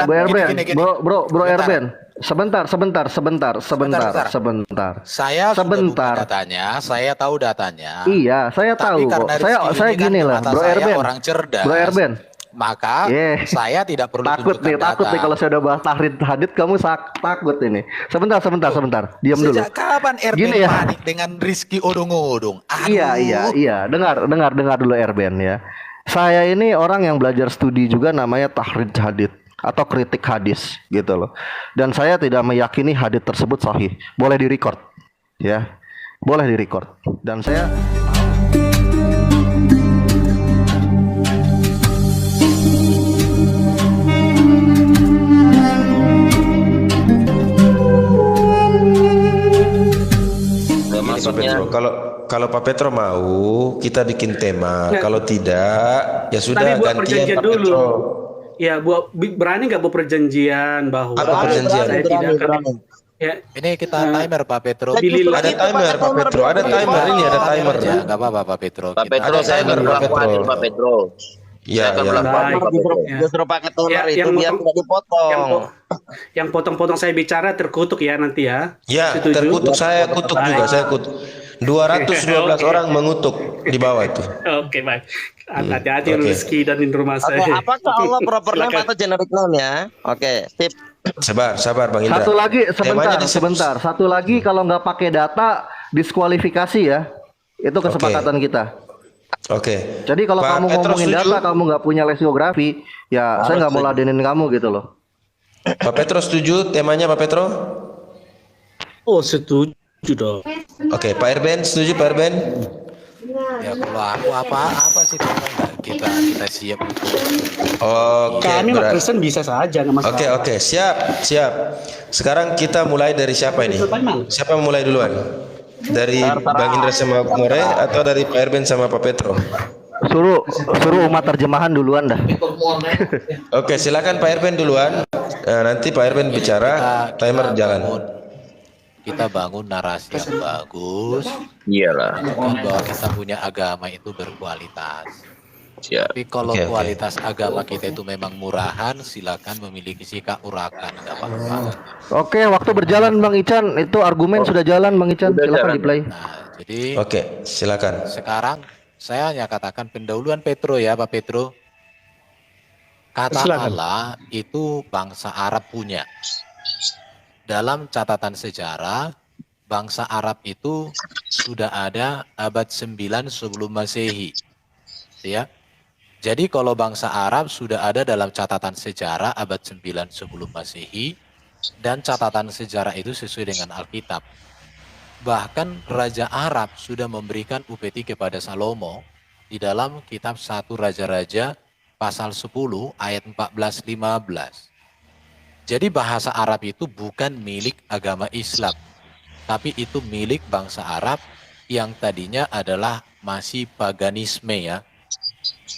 Bro Erben, Gini. bro Sebentar. Erben, sebentar. Saya sudah buka Sebentar. datanya, saya tahu datanya. Iya, saya Tapi tahu kok. karena Rizky Saya ini kan gini di lah, mata Bro saya Erben. orang Bro cerdas, Erben. maka saya tidak perlu Takut tunjukkan nih data. kalau saya udah bahas Tahrid Hadid kamu takut ini. Loh, Sebentar. Diam dulu. sejak kapan Gini Erben ya. panik dengan Rizky odong-odong? Iya. Aduh. Dengar dulu Erben ya. Saya ini orang yang belajar studi juga namanya Tahrid Hadid atau kritik hadis gitu loh. Dan saya tidak meyakini hadis tersebut sahih. Boleh direcord ya. Boleh direcord. Dan saya Pak Petro, kalau Pak Petro mau kita bikin tema, kalau tidak ya sudah Tadi buat gantian perjanjian Pak dulu. Petro. Ya, berani nggak buat perjanjian bahwa Apa perjanjian? saya tidak akan. Ya, Ini kita timer Pak Petro. Ada timer Pak Petro, ada timer ini ada timer. Ya, nggak apa-apa Pak Petro. Pak Kita Petro, ada saya timer, akan Pak berlaku Petro. adil Pak Petro. Ya, Saya akan ya. berlaku adil Pak Petro. Justru pakai timer itu yang biar tidak dipotong. yang potong-potong saya bicara terkutuk ya nanti ya. Ya, Setuju? terkutuk saya kutuk juga, saya kutuk. 212 Oke. orang mengutuk di bawah itu. Oke, baik. Hati-hati Oke. Rizky dan di rumah Oke, saya. apakah Allah proper name Silakan. atau generic name ya? Oke, sip. Sabar Bang Indra. satu lagi Temanya sebentar. Satu lagi kalau nggak pakai data diskualifikasi ya. Itu kesepakatan kita. Oke. Jadi kalau Pak kamu Petro ngomongin setuju? data kamu nggak punya lesiografi, ya saya nggak mau ladenin kamu gitu loh. Pak Petro setuju temanya Pak Petro? Oh, setuju dong. Oke, Pak Erben setuju Pak Erben? Ya kalau aku apa sih kalau nggak kita siap. Oke, Kami mah berarti. Kristen bisa saja, nggak masalah. Oke, siap. Sekarang kita mulai dari siapa ini? Siapa yang mulai duluan? Dari Bang Indra sama More atau dari Pak Erben sama Pak Petro? Suruh umat terjemahan duluan dah. Oke, silakan Pak Erben duluan. Nanti Pak Erben bicara, timer jalan. Kita bangun narasi yang bagus. Iyalah. Kan bahwa kita punya agama itu berkualitas. Siap. Tapi kalau Oke. kualitas agama kita itu memang murahan, silakan memiliki sikap urakan, nggak apa-apa. Oke, waktu berjalan Bang Ican, itu argumen sudah jalan Bang Ican, Sudah silakan jalan. di play. Nah, jadi Oke, silakan. sekarang saya hanya katakan pendahuluan Petro ya Pak Petro. Kata Silakan. Allah itu bangsa Arab punya. Dalam catatan sejarah, bangsa Arab itu sudah ada abad 9 sebelum Masehi. Ya. Jadi kalau bangsa Arab sudah ada dalam catatan sejarah abad 9 sebelum Masehi, dan catatan sejarah itu sesuai dengan Alkitab. Bahkan Raja Arab sudah memberikan upeti kepada Salomo di dalam kitab 1 Raja-Raja pasal 10 ayat 14-15. Jadi bahasa Arab itu bukan milik agama Islam, tapi itu milik bangsa Arab yang tadinya adalah masih paganisme ya.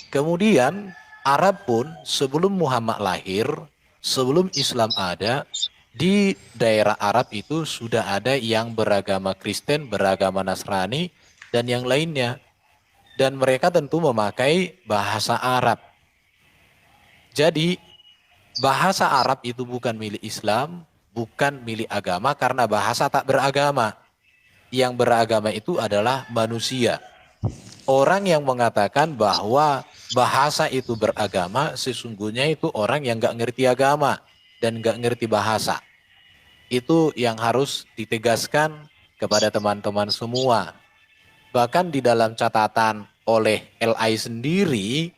Kemudian Arab pun sebelum Muhammad lahir, sebelum Islam ada, di daerah Arab itu sudah ada yang beragama Kristen, beragama Nasrani, dan yang lainnya. Dan mereka tentu memakai bahasa Arab. Jadi bahasa Arab itu bukan milik Islam, bukan milik agama karena bahasa tak beragama. Yang beragama itu adalah manusia. Orang yang mengatakan bahwa bahasa itu beragama, sesungguhnya itu orang yang gak ngerti agama dan gak ngerti bahasa. Itu yang harus ditegaskan kepada teman-teman semua. Bahkan di dalam catatan oleh LI sendiri,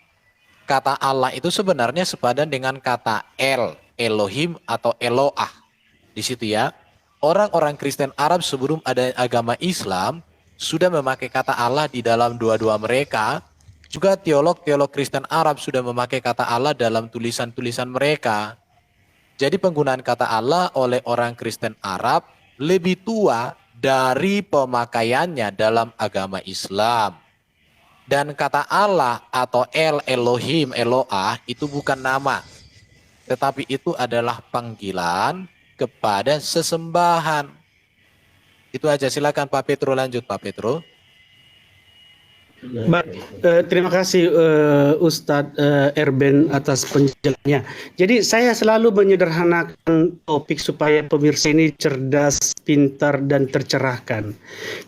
kata Allah itu sebenarnya sepadan dengan kata Elohim atau Eloah. Di situ ya, orang-orang Kristen Arab sebelum ada agama Islam sudah memakai kata Allah di dalam dua-dua mereka. Juga teolog-teolog Kristen Arab sudah memakai kata Allah dalam tulisan-tulisan mereka. Jadi penggunaan kata Allah oleh orang Kristen Arab lebih tua dari pemakaiannya dalam agama Islam. Dan kata Allah atau Elohim, Eloah itu bukan nama. Tetapi itu adalah panggilan kepada sesembahan. Itu aja, silakan Pak Petro lanjut Pak Petro. Terima kasih Ustadz Erben atas penjelasannya. Jadi saya selalu menyederhanakan topik supaya pemirsa ini cerdas, pintar, dan tercerahkan.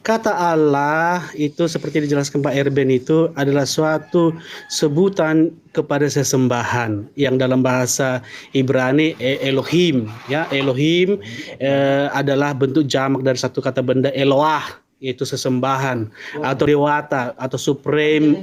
Kata Allah itu seperti dijelaskan Pak Erben itu adalah suatu sebutan kepada sesembahan yang dalam bahasa Ibrani Elohim. Ya, Elohim adalah bentuk jamak dari satu kata benda Eloah, yaitu sesembahan atau dewata atau supreme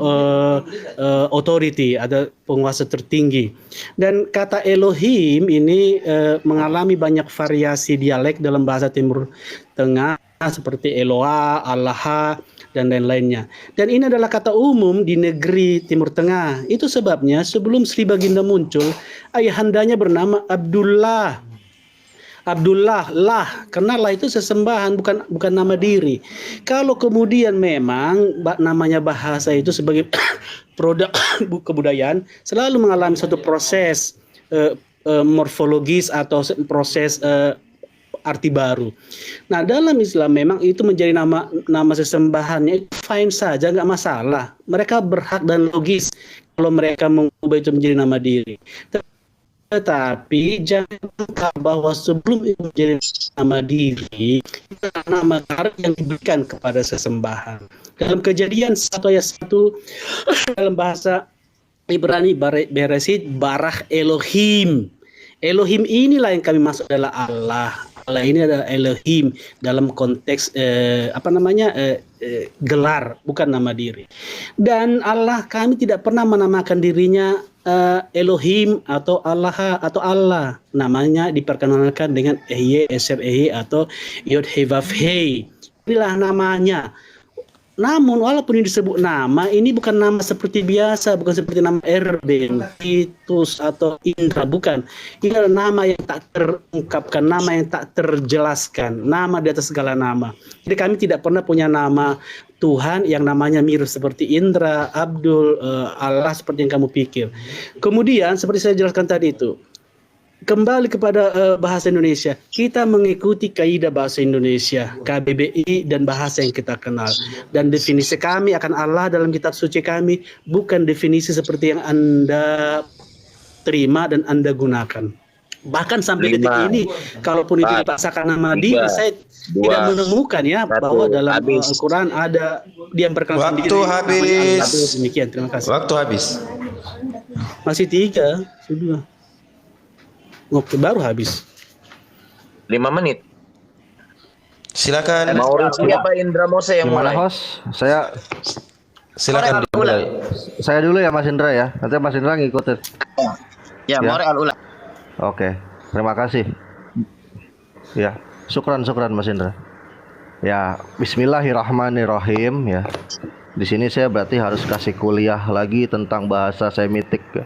authority, ada penguasa tertinggi. Dan kata Elohim ini mengalami banyak variasi dialek dalam bahasa Timur Tengah seperti Eloah, Allah, dan lain-lainnya. Dan ini adalah kata umum di negeri Timur Tengah. Itu sebabnya sebelum Sri Baginda muncul, ayahandanya bernama Abdullah. Abdullah lah, karena lah itu sesembahan, bukan nama diri. Kalau kemudian memang namanya bahasa itu sebagai produk kebudayaan selalu mengalami suatu proses morfologis atau proses arti baru. Nah, dalam Islam memang itu menjadi nama sesembahannya, itu fine saja, nggak masalah. Mereka berhak dan logis kalau mereka mengubah itu menjadi nama diri. Tetapi jangan lupa bahwa sebelum itu menjadi nama diri, itu nama karib yang diberikan kepada sesembahan. Dalam Kejadian 1 ayat 1 dalam bahasa Ibrani Bereshit, barah Elohim. Elohim inilah yang kami maksud adalah Allah. Allah ini adalah Elohim dalam konteks gelar, bukan nama diri. Dan Allah, kami tidak pernah menamakan dirinya Elohim atau Allah atau Allah. Namanya diperkenalkan dengan Ehye, Eser Ehye atau Yod He Vav He. Inilah namanya. Namun walaupun ini disebut nama, ini bukan nama seperti biasa, bukan seperti nama Erben, Titus atau Indra, bukan. Ini adalah nama yang tak terungkapkan, nama yang tak terjelaskan, nama di atas segala nama. Jadi kami tidak pernah punya nama Tuhan yang namanya mirip seperti Indra, Abdul, Allah seperti yang kamu pikir. Kemudian seperti saya jelaskan tadi itu, kembali kepada bahasa Indonesia, kita mengikuti kaidah bahasa Indonesia, KBBI, dan bahasa yang kita kenal. Dan definisi kami akan Allah dalam kitab suci kami bukan definisi seperti yang Anda terima dan Anda gunakan. Bahkan sampai detik ini, kalaupun itu dipaksakan nama diri, saya tidak menemukan ya bahwa dalam Al-Quran ada dia memperkenalkan diri. Waktu habis. Demikian, terima kasih. Waktu habis. Masih 3, sudah. Oke, baru habis. 5 menit. Silakan. Mau Rizky apa Indra Mose yang Gimana mulai? host? Silakan dimulai. Saya dulu ya Mas Indra ya. Nanti Mas Indra ngikutin. Ya, More al-Ula. Oke, terima kasih. Ya, syukran Mas Indra. Ya, Bismillahirrahmanirrahim ya. Di sini saya berarti harus kasih kuliah lagi tentang bahasa Semitik ya.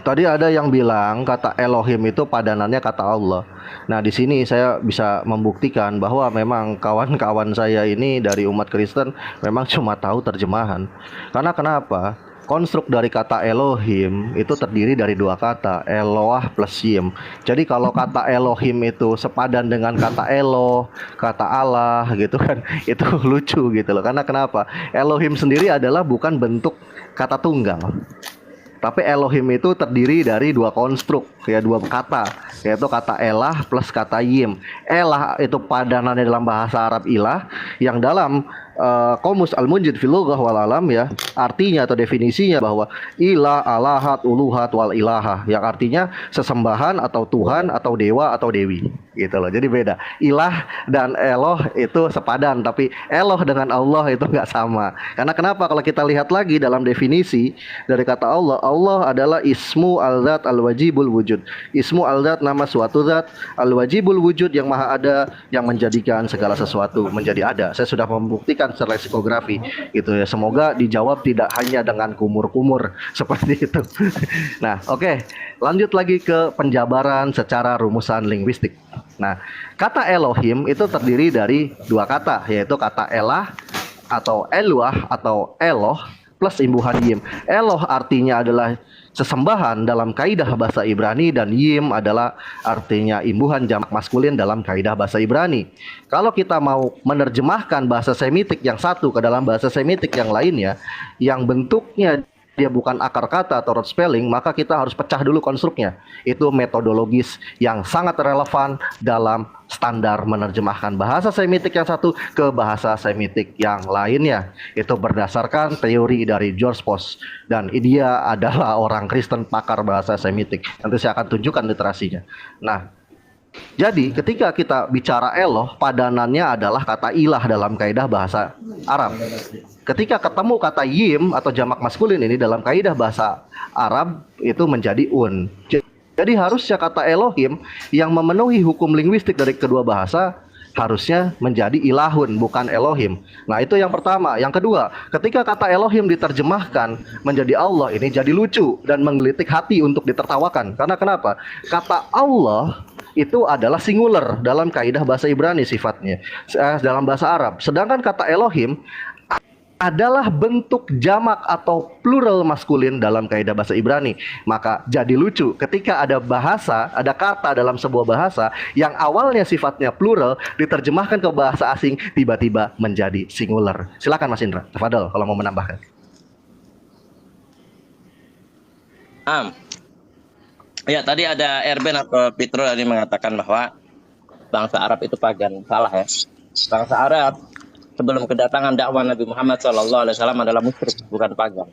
Tadi ada yang bilang kata Elohim itu padanannya kata Allah. Nah, di sini saya bisa membuktikan bahwa memang kawan-kawan saya ini dari umat Kristen memang cuma tahu terjemahan. Karena kenapa? Konstruk dari kata Elohim itu terdiri dari 2 kata, Eloah plus Yim. Jadi kalau kata Elohim itu sepadan dengan kata Eloh, kata Allah gitu kan, itu lucu gitu loh. Karena kenapa? Elohim sendiri adalah bukan bentuk kata tunggal. Tapi Elohim itu terdiri dari 2 konstruk, ya 2 kata, yaitu kata elah plus kata yim. Elah itu padanannya dalam bahasa Arab ilah, yang dalam Qomus Al-Munjid fil Lughah wal Alam ya, artinya atau definisinya bahwa ilah, alahat, uluhat wal ilaha, yang artinya sesembahan atau Tuhan atau dewa atau dewi gitu loh. Jadi beda. Ilah dan Eloh itu sepadan, tapi Eloh dengan Allah itu nggak sama. Karena kenapa? Kalau kita lihat lagi dalam definisi dari kata Allah, Allah adalah ismu al-zat al-wajibul wujud. Ismu al-zat nama suatu zat, al-wajibul wujud yang maha ada, yang menjadikan segala sesuatu menjadi ada. Saya sudah membuktikan secara leksikografi gitu ya. Semoga dijawab tidak hanya dengan kumur-kumur seperti itu. Nah, oke. Lanjut lagi ke penjabaran secara rumusan linguistik. Nah, kata Elohim itu terdiri dari 2 kata, yaitu kata elah atau eluah atau eloh plus imbuhan yim. Eloh artinya adalah sesembahan dalam kaidah bahasa Ibrani, dan yim adalah artinya imbuhan jamak maskulin dalam kaidah bahasa Ibrani. Kalau kita mau menerjemahkan bahasa Semitik yang satu ke dalam bahasa Semitik yang lainnya, yang bentuknya dia bukan akar kata atau root spelling, maka kita harus pecah dulu konstruknya. Itu metodologis yang sangat relevan dalam standar menerjemahkan bahasa Semitik yang satu ke bahasa Semitik yang lainnya. Itu berdasarkan teori dari George Post, dan dia adalah orang Kristen pakar bahasa Semitik. Nanti saya akan tunjukkan literasinya. Nah, jadi ketika kita bicara Eloh, padanannya adalah kata ilah dalam kaidah bahasa Arab. Ketika ketemu kata yim atau jamak maskulin ini dalam kaidah bahasa Arab itu menjadi un. Jadi harusnya kata Elohim yang memenuhi hukum linguistik dari kedua bahasa harusnya menjadi ilahun, bukan Elohim. Nah, itu yang pertama. Yang kedua, ketika kata Elohim diterjemahkan menjadi Allah, ini jadi lucu dan menggelitik hati untuk ditertawakan. Karena kenapa? Kata Allah itu adalah singular dalam kaidah bahasa Ibrani sifatnya, dalam bahasa Arab. Sedangkan kata Elohim adalah bentuk jamak atau plural maskulin dalam kaidah bahasa Ibrani. Maka jadi lucu ketika ada bahasa, ada kata dalam sebuah bahasa yang awalnya sifatnya plural diterjemahkan ke bahasa asing tiba-tiba menjadi singular. Silakan Mas Indra, tafadhol kalau mau menambahkan. Ya, tadi ada Erben atau Pitro tadi mengatakan bahwa bangsa Arab itu pagan. Salah ya. Bangsa Arab sebelum kedatangan dakwah Nabi Muhammad SAW adalah musyrik, bukan pagan.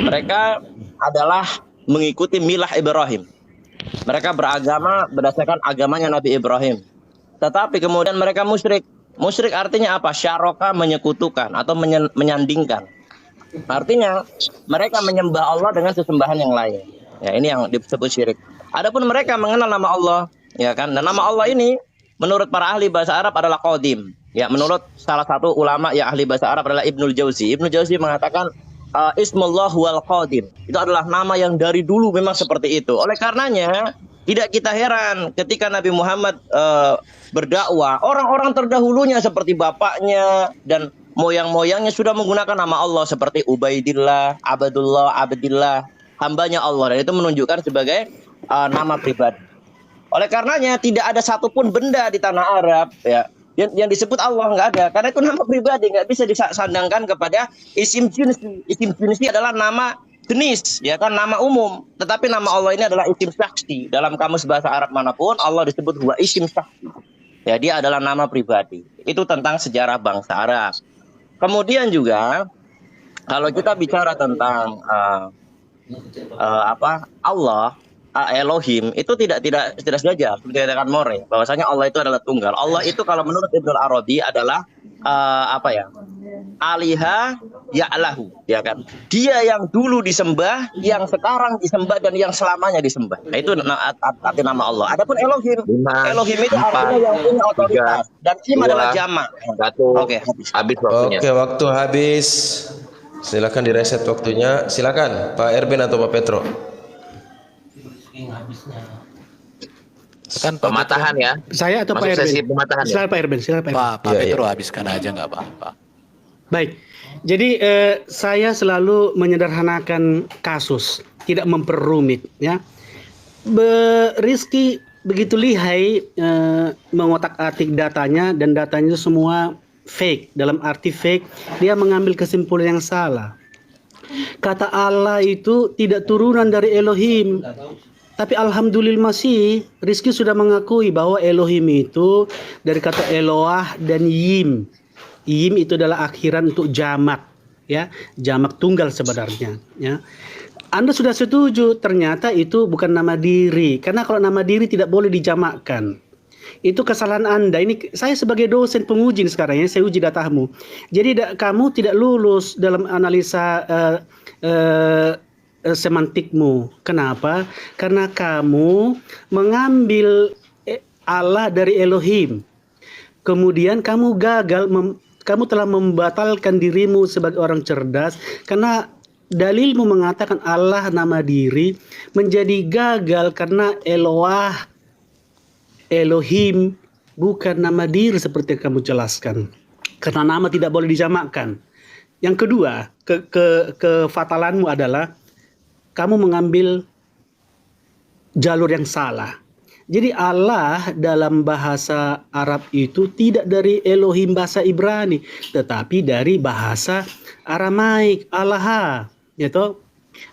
Mereka adalah mengikuti milah Ibrahim. Mereka beragama berdasarkan agamanya Nabi Ibrahim. Tetapi kemudian mereka musyrik. Musyrik artinya apa? Syaraka, menyekutukan atau menyandingkan. Artinya mereka menyembah Allah dengan sesembahan yang lain. Ya, ini yang disebut syirik. Adapun mereka mengenal nama Allah, ya kan? Dan nama Allah ini menurut para ahli bahasa Arab adalah Qadim. Ya, menurut salah satu ulama yang ahli bahasa Arab adalah Ibnul Jauzi. Ibnul Jauzi mengatakan Ismullah wal Qadim. Itu adalah nama yang dari dulu memang seperti itu. Oleh karenanya, tidak kita heran ketika Nabi Muhammad berdakwah, orang-orang terdahulunya seperti bapaknya dan moyang-moyangnya sudah menggunakan nama Allah seperti Ubaidillah, Abdillah, hambanya Allah. Dan itu menunjukkan sebagai nama pribadi. Oleh karenanya, tidak ada satupun benda di tanah Arab ya yang disebut Allah, nggak ada, karena itu nama pribadi, nggak bisa disandangkan kepada isim jinsi. Isim jinsi adalah nama jenis, ya kan, nama umum. Tetapi nama Allah ini adalah isim syakhsi. Dalam kamus bahasa Arab manapun Allah disebut huwa isim syakhsi. Ya, dia adalah nama pribadi. Itu tentang sejarah bangsa Arab. Kemudian juga kalau kita bicara tentang Allah, Elohim itu tidak saja seperti katakan More bahwasanya Allah itu adalah tunggal. Allah itu kalau menurut Ibnu Arabi adalah aliha ya'lahu, ya kan. Dia yang dulu disembah, yang sekarang disembah, dan yang selamanya disembah. Nah, itu arti nama Allah. Adapun Elohim, Elohim itu artinya yang punya otoritas, dan Im adalah jamak. Oke, Habis waktunya. Oke, waktu habis. Silakan direset waktunya. Silakan Pak Erben atau Pak Petro. Kan Pematahan ya. Saya atau Pak Masuk Erben? sesi pematahan ya. Silakan Pak Erben, silakan Pak Erben. Pak Petro habiskan aja nggak apa-apa. Baik, jadi saya selalu menyederhanakan kasus, tidak memperrumit, ya. Rizky begitu lihai mengotak-atik datanya, dan datanya itu semua fake. Dalam arti fake, dia mengambil kesimpulan yang salah. Kata Allah itu tidak turunan dari Elohim. Tapi alhamdulillah masih Rizky sudah mengakui bahwa Elohim itu dari kata Eloah dan Yim. Yim itu adalah akhiran untuk jamak, ya, jamak tunggal sebenarnya, ya. Anda sudah setuju, ternyata itu bukan nama diri, karena kalau nama diri tidak boleh dijamakkan. Itu kesalahan Anda. Ini saya sebagai dosen penguji sekarang ya, saya uji datamu. Jadi kamu tidak lulus dalam analisa semantikmu. Kenapa? Karena kamu mengambil Allah dari Elohim. Kemudian kamu gagal, kamu telah membatalkan dirimu sebagai orang cerdas karena dalilmu mengatakan Allah nama diri, menjadi gagal karena Eloah, Elohim bukan nama diri seperti yang kamu jelaskan. Karena nama tidak boleh dijamakkan. Yang kedua, kefatalanmu adalah kamu mengambil jalur yang salah. Jadi Allah dalam bahasa Arab itu tidak dari Elohim bahasa Ibrani, tetapi dari bahasa Aramaik, Allah, gitu.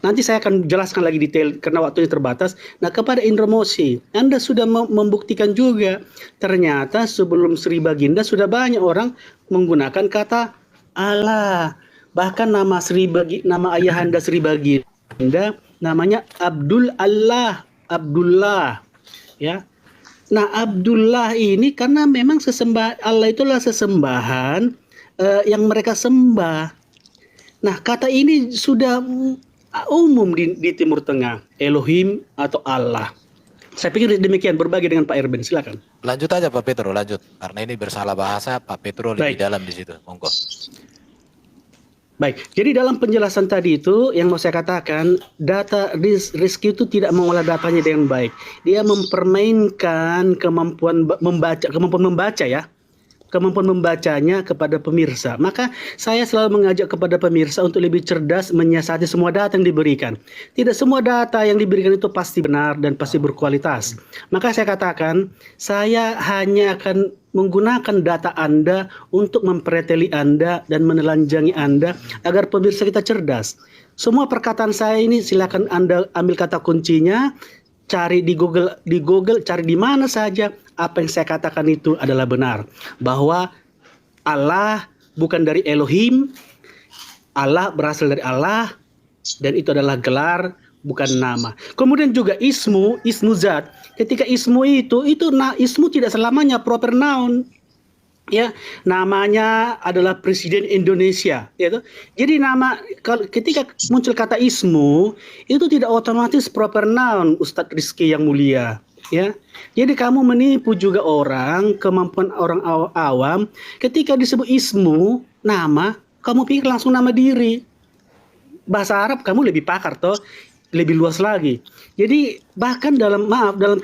Nanti saya akan jelaskan lagi detail karena waktunya terbatas. Nah, kepada Indra Mosi, Anda sudah membuktikan juga ternyata sebelum Sri Baginda sudah banyak orang menggunakan kata Allah. Bahkan nama ayahanda Sri Baginda namanya Abdul Allah, Abdullah. Ya, nah Abdullah ini karena memang Allah itulah sesembahan yang mereka sembah. Nah kata ini sudah umum di Timur Tengah, Elohim atau Allah. Saya pikir demikian, berbagi dengan Pak Erben, silakan. Lanjut aja Pak Petro, lanjut. Karena ini bersalah bahasa, Pak Petro lebih dalam di situ. Monggo. Baik, jadi dalam penjelasan tadi itu yang mau saya katakan, data Rizky itu tidak mengolah datanya dengan baik. Dia mempermainkan kemampuan membacanya kepada pemirsa. Maka saya selalu mengajak kepada pemirsa untuk lebih cerdas menyiasati semua data yang diberikan. Tidak semua data yang diberikan itu pasti benar dan pasti berkualitas. Maka saya katakan, saya hanya akan menggunakan data Anda untuk mempreteli Anda dan menelanjangi Anda agar pemirsa kita cerdas. Semua perkataan saya ini silakan Anda ambil kata kuncinya, cari di Google, cari di mana saja, apa yang saya katakan itu adalah benar. Bahwa Allah bukan dari Elohim, Allah berasal dari Allah, dan itu adalah gelar, bukan nama. Kemudian juga ismu zat. Ketika ismu ismu tidak selamanya proper noun. Ya, namanya adalah Presiden Indonesia, gitu. Jadi ketika muncul kata ismu itu tidak otomatis proper noun, Ustadz Rizky yang mulia, ya. Jadi kamu menipu juga kemampuan orang awam ketika disebut ismu, nama, kamu pikir langsung nama diri. Bahasa Arab kamu lebih pakar toh, lebih luas lagi. Jadi bahkan dalam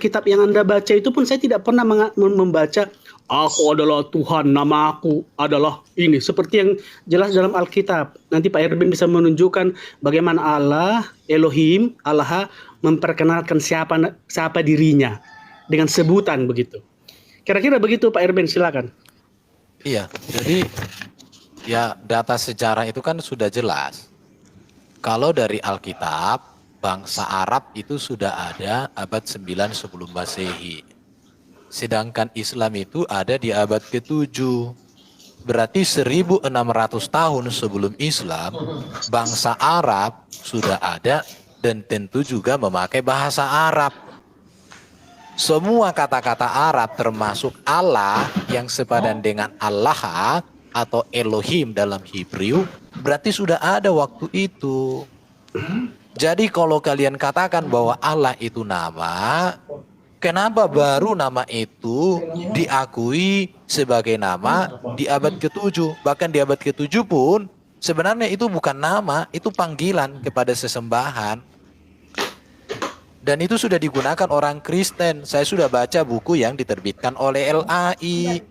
kitab yang Anda baca itu pun saya tidak pernah membaca aku adalah Tuhan, nama aku adalah ini. Seperti yang jelas dalam Alkitab. Nanti Pak Erben bisa menunjukkan bagaimana Allah, Elohim, Allah memperkenalkan siapa dirinya dengan sebutan begitu. Kira-kira begitu Pak Erben, silakan. Iya, jadi ya data sejarah itu kan sudah jelas. Kalau dari Alkitab, bangsa Arab itu sudah ada abad 9 sebelum Masehi. Sedangkan Islam itu ada di abad ke-7. Berarti 1600 tahun sebelum Islam, bangsa Arab sudah ada dan tentu juga memakai bahasa Arab. Semua kata-kata Arab termasuk Allah yang sepadan dengan Allah atau Elohim dalam Hebrew, berarti sudah ada waktu itu. Jadi kalau kalian katakan bahwa Allah itu nama, kenapa baru nama itu diakui sebagai nama di abad ke-7? Bahkan di abad ke-7 pun sebenarnya itu bukan nama, itu panggilan kepada sesembahan. Dan itu sudah digunakan orang Kristen. Saya sudah baca buku yang diterbitkan oleh LAI.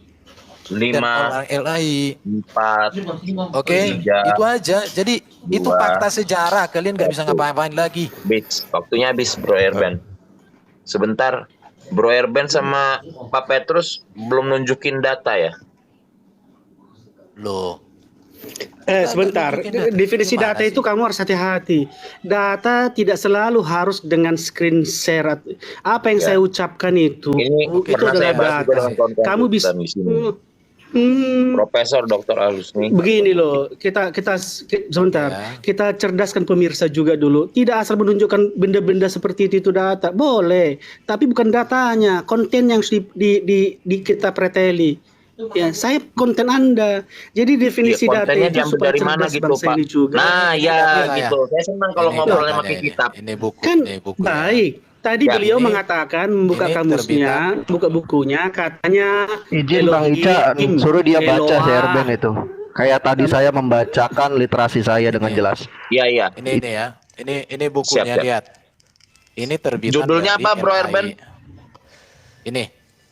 5, dan orang LAI. 4, Oke, 3, itu aja. Jadi 2, itu fakta sejarah. Kalian nggak bisa ngapa-ngapain lagi. Waktunya habis Bro Erben. Sebentar, Bro Erben sama Pak Petrus belum nunjukin data ya? Loh. Sebentar, definisi data itu kamu harus hati-hati. Data tidak selalu harus dengan screen share. Apa yang saya ucapkan itu adalah data. Kamu bisa. Profesor Dr. Alus nih. Begini loh, kita sebentar, kita cerdaskan pemirsa juga dulu. Tidak asal menunjukkan benda-benda seperti itu data, boleh, tapi bukan datanya, konten yang di kita preteli. Ya, saya konten Anda. Jadi definisi data itu supaya dari mana gitu, Pak? juga. Nah, gitu. Saya senang kalau ngobrolnya pakai kitab. Ini buku, kan ini buku baik. Tadi beliau mengatakan membuka kamusnya, buka bukunya, katanya izin Bang Ica, suruh dia baca si Erben itu. Kayak tadi saya membacakan literasi saya dengan jelas. Iya. Ini ya. Ini bukunya, siap. lihat. Ini terbitan. Judulnya apa, Bro Erben? Ini.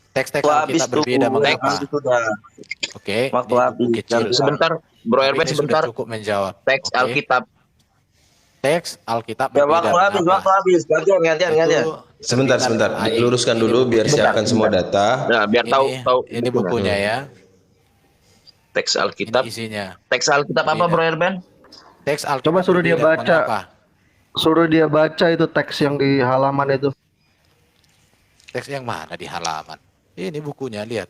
Teks-teks kita berbeda mengapa? Oke. Sebentar, Bro Erben, sebentar. Cukup menjawab. Teks Alkitab. teks Alkitab Ya berbeda mengapa? waktu habis. Gantian. Itu Sebentar. Luruskan dulu biar siapkan semua data. Nah, biar tahu ini bukunya ya. teks Ini Alkitab. isinya. Teks Alkitab apa, Iya. Bro Erben? Teks Alkitab Coba suruh dia berbeda baca. mengapa? Suruh dia baca itu teks yang di halaman itu. Teks yang mana di halaman? Ini bukunya, lihat.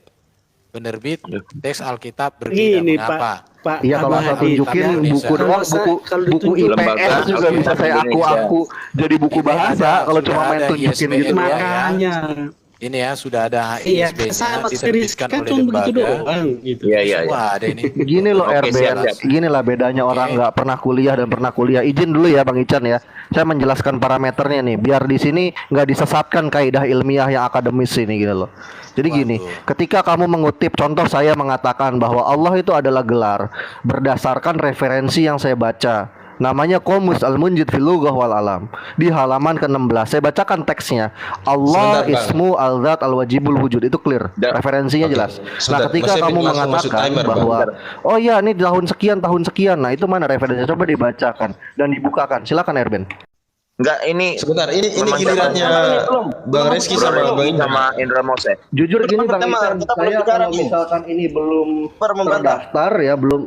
Penerbit teks Alkitab berbeda Ini mengapa? Pak Iya, kalau saya Hadi. tunjukin Tapi buku bisa. doang, Kalau buku ditunjuk- IPS Lembaga juga bisa saya aku jadi buku Ini bahasa ada, kalau sudah cuma main ada tunjukin ISBN gitu. ya. Makanya. Ini ya sudah ada Iya, ISBN-nya sama diterbitkan kan oleh cuma begitu lembaga. doang gitu. Iya. Wah, ada ini. Gini loh Oke, RBN, siap. gini lah bedanya orang nggak pernah kuliah dan pernah kuliah. Izin dulu ya Bang Ican ya, saya menjelaskan parameternya nih, biar di sini nggak disesatkan kaidah ilmiah yang akademis ini gitu loh. Jadi gini, ketika kamu mengutip, contoh saya mengatakan bahwa Allah itu adalah gelar berdasarkan referensi yang saya baca. Namanya Qomus Al-Munjid fil Lughah wal Alam. Di halaman ke-16 saya bacakan teksnya. Allah Sebentar, Bang. ismu al-zat al-wajibul wujud, itu clear. Referensinya Oke. jelas. Nah, Sebentar, ketika Mas kamu Epik langsung masuk mengatakan timer, Bang. bahwa oh iya ini tahun sekian. Nah, itu mana referensinya? Coba dibacakan dan dibukakan. Silakan Erben. Enggak, ini Sebentar, ini Memang gilirannya belum. Bang Reski sama Bang Indra. sama Indra Mose. Jujur gini Bang pertama, Ican, kita belum saya bicara kalau nih. misalkan ini belum Membantah. terdaftar ya, belum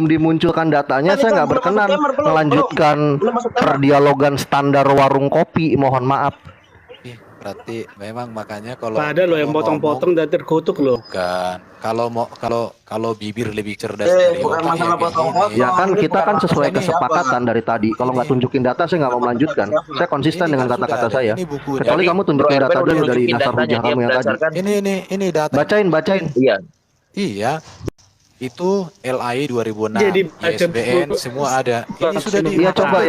dimunculkan datanya, Tadi saya kan nggak belum berkenan masuk timer, belum melanjutkan masuk timer. perdialogan standar warung kopi. Mohon maaf. Ih, berarti memang makanya kalau Padahal lo yang kalau potong-potong dan terkutuk loh. bukan. Kalau bibir lebih cerdas dari bukan otak masalah ya kayak potong-potong. gini. Ya kan ini kita bukan kan masalah sesuai ini kesepakatan dari tadi. Kalau nggak tunjukin data saya nggak mau melanjutkan. Saya konsisten Ini dengan kan kata-kata sudah ada. saya. Ini bukunya. Kecuali Jadi, kamu tunjukin Bro data Erben dulu udah dari nunjukin dasar datanya, hujah dia kamu yang tadi. berdasarkan Ini data. Bacain. Iya. Iya. Itu LAI 2006, Jadi baca ISBN buku. semua ada. Ini sudah di Iya coba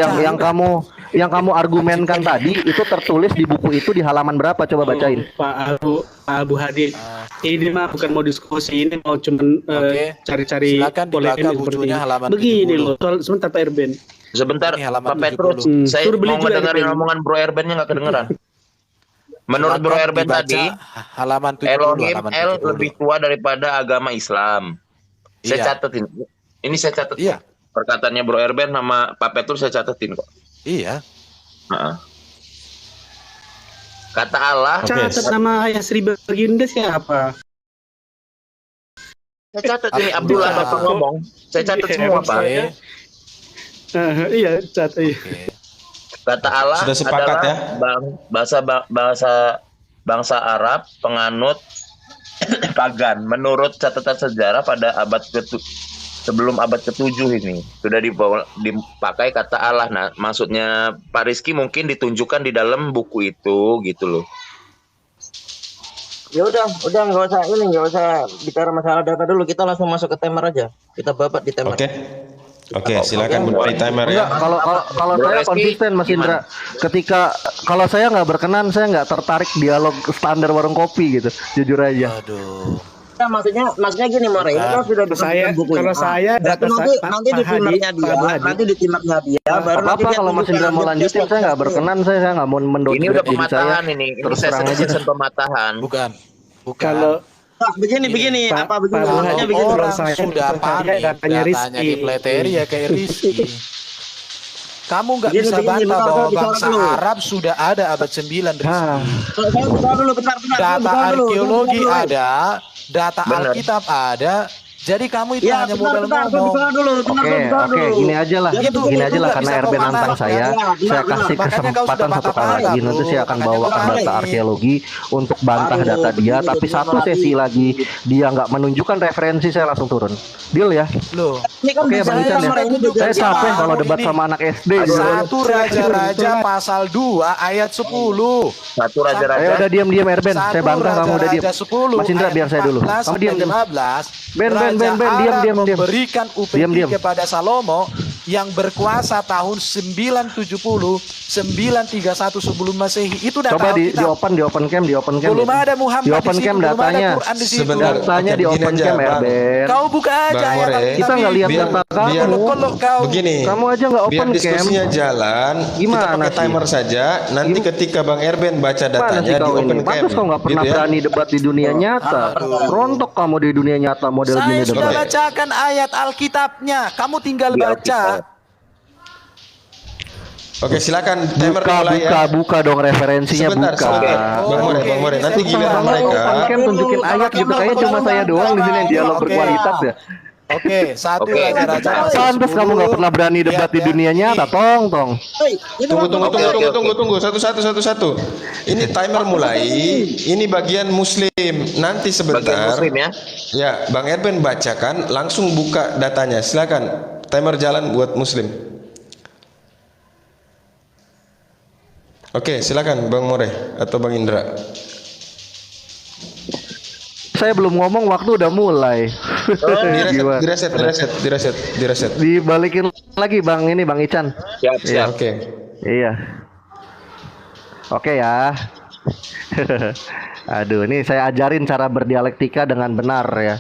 yang kamu argumenkan tadi itu tertulis di buku itu di halaman berapa, coba bacain. Pak Abu Hadi, ini mah bukan mau diskusi, ini mau cuman Oke. cari-cari Silakan dibuka polemik seperti bukunya ini. halaman Begini 70. loh, sebentar Pak Erben. Sebentar, Ini halaman Pak Petrus, 70. saya Suruh beli mau juga ngedengerin Erben. omongan Bro Erbennya nggak kedengeran. Menurut Bro Silakan Erben dibaca tadi, halaman 70, Elohim halaman L 70. lebih tua daripada agama Islam. Saya Iya. catetin. Ini saya catat. Iya. Perkataannya Bro Erben sama Pak Petrus saya catetin kok. Iya. Heeh. Kata Allah, Catat nama ayah Sri Baginda siapa? saya catat ini Abdullah Abdullah. Bapak ngomong. Saya catat Iya, semua, Pak. Oke. Iya, catat. Iya. Oke. Kata Allah Sudah sepakat adalah ya? bangsa Arab penganut pagan. Menurut catatan sejarah pada sebelum abad ke-7 ini sudah dipakai kata Allah. Nah, maksudnya Pak Rizky mungkin ditunjukkan di dalam buku itu gitu loh. Ya udah nggak usah bicara masalah data dulu, kita langsung masuk ke timer aja, kita babat di timer. Oke, silakan mulai timer Enggak, ya. kalau Bro saya Reski, konsisten Mas Indra. Ketika kalau saya nggak berkenan, saya nggak tertarik dialog standar warung kopi gitu, jujur aja. Aduh. Nah, maksudnya gini More, ini kan sudah Saya- disebutkan bukunya. kalau saya Berarti data nanti saya- nanti di Pak Hadi, timernya dia, Pak Abu Hadi. nanti di timernya dia, baru nanti Apa dia kalau Mas tunjukkan Indra mau dia lanjutin, saya nggak berkenan, saya nggak mau Ini mendowngrade udah diri saya. pematahan ini Terus terang aja. season pematahan. Bukan. Kalau Nah, begini Pak- apa begini? Pak Abu Maksudnya Hadi, begini. Orang saya sudah percaya panik datanya datanya Rizky. dipelajari ya kayak Rizky. Kamu nggak Begini, bisa begini, bantah bentar, bahwa bicara bangsa dulu. Arab sudah ada abad 9 Rizky. Saya bicara dulu, bentar. Data arkeologi ada, data Benar. Alkitab ada. Jadi kamu itu Ya, hanya bentar, modal bentar, ngomong. bicara dulu, Oke, gini aja lah, Itu gini aja lah nggak karena bisa RB kau nantang patah. saya Benar, kasih Makanya kau kesempatan sudah satu kali patah lagi. bro. Nanti saya akan Makanya bawakan kau data balik. arkeologi untuk bantah Aduh, data dia. begini, Tapi satu begini sesi lagi dia nggak menunjukkan referensi, saya langsung turun. Deal ya? Loh, Ini kan Oke, bisa Bang Ican ya. More, ini juga Saya capek kalau Ini- debat sama anak SD. satu Raja-Raja pasal 2 ayat 10. Satu raja-raja. Ayo udah diam Erben, saya bantah kamu udah diam. Raja 10 Mas Indra ayat biar saya dulu. 14 Kamu diam. sampai 15. Ben, Raja diam, Arab diam. memberikan upeti Diam. kepada Salomo yang berkuasa tahun 970 931 sebelum Masehi. Itu data Coba di Alkitab. open cam. Belum ada Muhammad Di open di situ, cam belum ada datanya. Quran di situ. Sebentar. Datanya Oke, di begini open aja, cam Bang. Erben. Kau buka aja Bang ayat More, Alkitab. Kita nggak lihat Biar- data kamu. biar- Kalau kau Begini, Kamu aja nggak biar open cam. diskusinya jalan, Gimana kita pakai sih? timer saja. Nanti ketika Bang Erben baca Mana sih datanya di kau open ini? cam. Pantas kau nggak pernah gitu ya. berani debat di dunia nyata. Rontok kamu di dunia nyata model Saya gini sudah debat. bacakan ayat Alkitabnya. Kamu tinggal Di baca. Alkitab. Oke, silakan timer dimulai ya. Buka dong referensinya, Sebentar, buka. Bang More, nanti giliran mereka. Kan tunjukin ayat gitu, kayaknya cuma saya doang di sini yang dialog berkualitas ya. Oke, satu Oke. raja-raja. Pantes kamu nggak pernah berani debat di dunia nyata, tong. Tunggu. Satu. Ini timer mulai. Ini bagian Muslim. Nanti Bagian sebentar. Muslim ya. Ya, Bang Erben bacakan, langsung buka datanya. Silakan. Timer jalan buat Muslim. Oke, silakan Bang More atau Bang Indra. Saya belum ngomong, waktu udah mulai. Gimana? Direset. Dibalikin lagi Bang Ican. Siap. Ya, oke. Iya. Oke ya. Aduh, ini saya ajarin cara berdialektika dengan benar ya.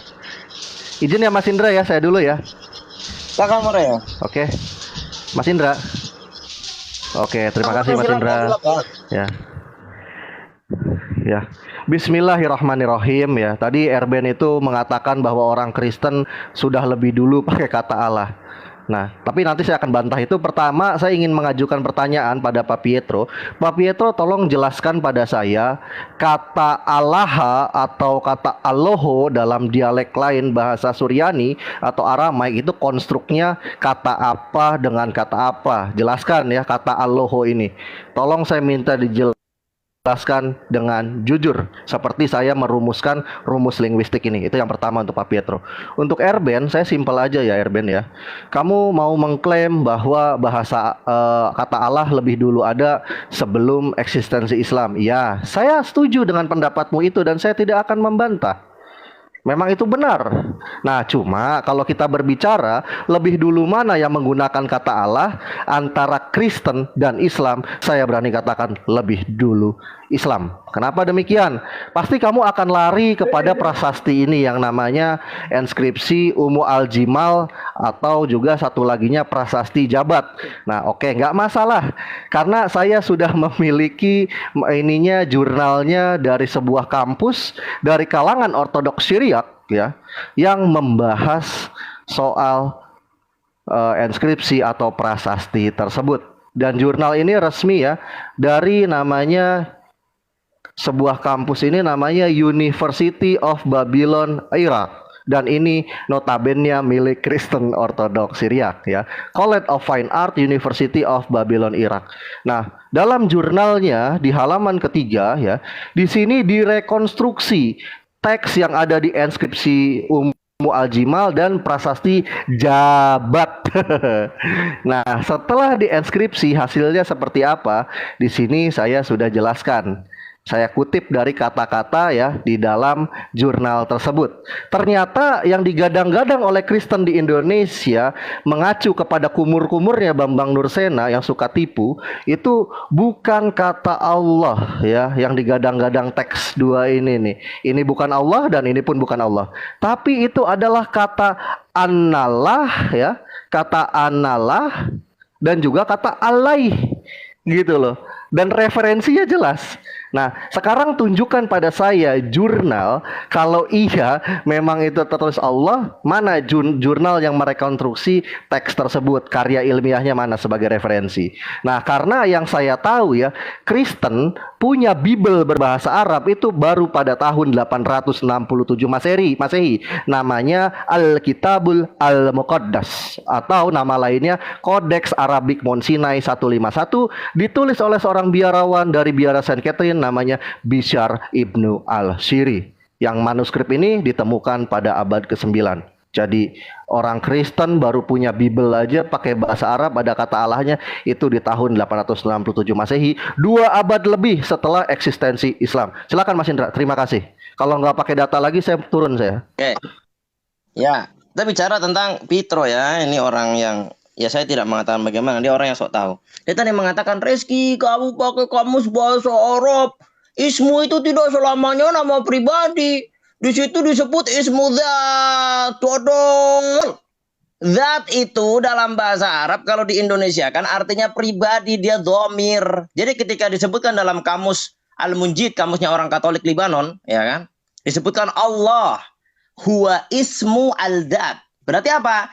Izin ya Mas Indra ya, saya dulu ya. Silakan More ya. Oke. Mas Indra. Oke, terima kasih Mas Indra. Ya. Ya. Bismillahirrahmanirrahim ya. Tadi Erben itu mengatakan bahwa orang Kristen sudah lebih dulu pakai kata Allah. Nah, tapi nanti saya akan bantah itu. Pertama, saya ingin mengajukan pertanyaan pada Pak Pietro. Pak Pietro, tolong jelaskan pada saya kata Allah atau kata Alloho dalam dialek lain bahasa Suryani atau Aramaik itu konstruknya kata apa dengan kata apa? Jelaskan ya kata Alloho ini. Tolong saya minta dijelaskan dengan jujur seperti saya merumuskan rumus linguistik ini. Itu yang pertama untuk Pak Pietro. Untuk Erben, saya simpel aja ya Erben ya. Kamu mau mengklaim bahwa bahasa kata Allah lebih dulu ada sebelum eksistensi Islam. Ya, saya setuju dengan pendapatmu itu dan saya tidak akan membantah. Memang itu benar. Nah, cuma kalau kita berbicara lebih dulu mana yang menggunakan kata Allah antara Kristen dan Islam, saya berani katakan lebih dulu Islam. Kenapa demikian? Pasti kamu akan lari kepada prasasti ini yang namanya inskripsi Ummu Al-Jimal atau juga satu laginya prasasti Jabat. Nah, oke, nggak masalah. Karena saya sudah memiliki jurnalnya dari sebuah kampus dari kalangan Ortodoks Syriak ya, yang membahas soal inskripsi atau prasasti tersebut. Dan jurnal ini resmi ya dari namanya sebuah kampus ini namanya University of Babylon Iraq, dan ini notabene milik Kristen Ortodoks Syriak ya. College of Fine Art University of Babylon Iraq. Nah, dalam jurnalnya di halaman ketiga ya, di sini direkonstruksi teks yang ada di inskripsi Ummu Al-Jimal dan prasasti Jabat. Nah, setelah diinskripsi hasilnya seperti apa? Di sini saya sudah jelaskan. Saya kutip dari kata-kata ya di dalam jurnal tersebut. Ternyata yang digadang-gadang oleh Kristen di Indonesia mengacu kepada kumur-kumurnya Bambang Nursena yang suka tipu, itu bukan kata Allah ya, yang digadang-gadang teks dua ini nih. Ini bukan Allah dan ini pun bukan Allah. Tapi itu adalah kata analah ya, kata analah dan juga kata alaih gitu loh. Dan referensinya jelas. Nah, sekarang tunjukkan pada saya jurnal kalau iya memang itu tertulis Allah, mana jurnal yang merekonstruksi teks tersebut, karya ilmiahnya mana sebagai referensi. Nah, karena yang saya tahu ya, Kristen punya Bible berbahasa Arab itu baru pada tahun 867 Masehi. Namanya Al-Kitabul Al-Muqaddas atau nama lainnya Codex Arabic Mount Sinai 151, ditulis oleh seorang biarawan dari biara Saint Catherine namanya Bishar Ibnu Al-Shiri. Yang manuskrip ini ditemukan pada abad ke-9. Jadi orang Kristen baru punya Bible aja pakai bahasa Arab, ada kata Allahnya itu di tahun 867 Masehi, 2 abad lebih setelah eksistensi Islam. Silakan Mas Indra, terima kasih. Kalau nggak pakai data lagi saya turun saya. Oke. Ya, kita bicara tentang Pietro ya. Ini orang yang ya saya tidak mengatakan bagaimana, dia orang yang sok tahu. Dia tadi mengatakan, Reski, kamu pakai kamus bahasa Arab. Ismu itu tidak selamanya nama pribadi. Di situ disebut ismu zat. Dodol. Zat itu dalam bahasa Arab kalau di Indonesia kan artinya pribadi, dia dhamir. Jadi ketika disebutkan dalam kamus Al-Munjid, kamusnya orang Katolik Libanon, ya kan? Disebutkan Allah huwa ismu al-dzat. Berarti apa?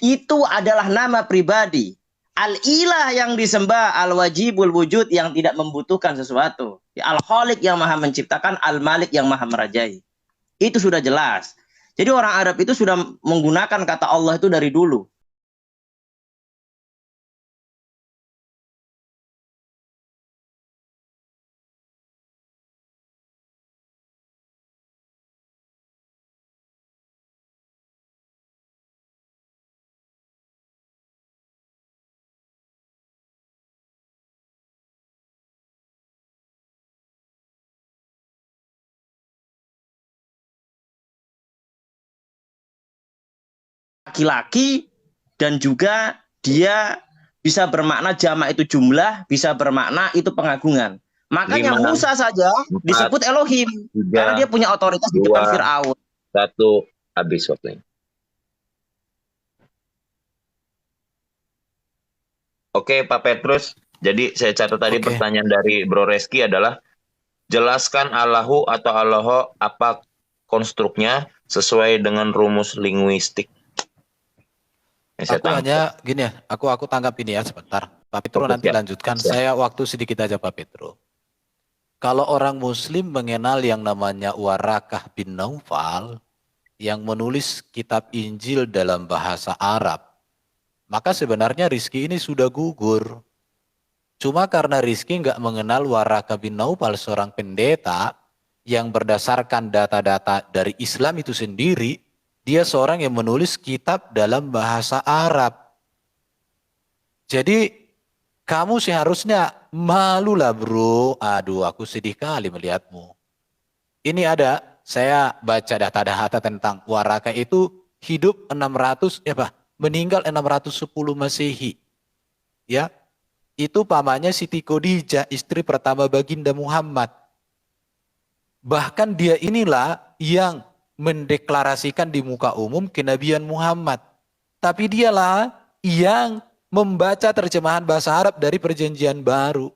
Itu adalah nama pribadi. Al-ilah yang disembah, al-wajibul wujud yang tidak membutuhkan sesuatu. Al-khaliq yang maha menciptakan, al-malik yang maha merajai. Itu sudah jelas. Jadi orang Arab itu sudah menggunakan kata Allah itu dari dulu. Laki-laki dan juga dia bisa bermakna jamak itu jumlah, bisa bermakna itu pengagungan. Makanya 5, Musa saja 4, disebut Elohim 3, karena dia punya otoritas di depan 2, Firaun. 1, habis waktunya. Oke, Pak Petrus. Jadi saya catat tadi Oke. pertanyaan dari Bro Reski adalah jelaskan Allahu atau Allaho apa konstruknya sesuai dengan rumus linguistik. Yang saya Aku tangkap. hanya gini ya, aku tangkap ini ya sebentar. Pak Petro Oke, nanti siap. lanjutkan. Siap. Saya waktu sedikit aja Pak Petro. Kalau orang Muslim mengenal yang namanya Warakah bin Naufal yang menulis kitab Injil dalam bahasa Arab, maka sebenarnya Rizki ini sudah gugur. Cuma karena Rizki nggak mengenal Warakah bin Naufal, seorang pendeta yang berdasarkan data-data dari Islam itu sendiri, dia seorang yang menulis kitab dalam bahasa Arab. Jadi kamu seharusnya malulah bro. Aduh, aku sedih kali melihatmu. Ini ada, saya baca data-data tentang Waraka itu hidup 600, meninggal 610 Masehi. Ya, itu pamannya Siti Khadijah, istri pertama baginda Muhammad. Bahkan dia inilah yang mendeklarasikan di muka umum kenabian Muhammad. Tapi dialah yang membaca terjemahan bahasa Arab dari Perjanjian Baru.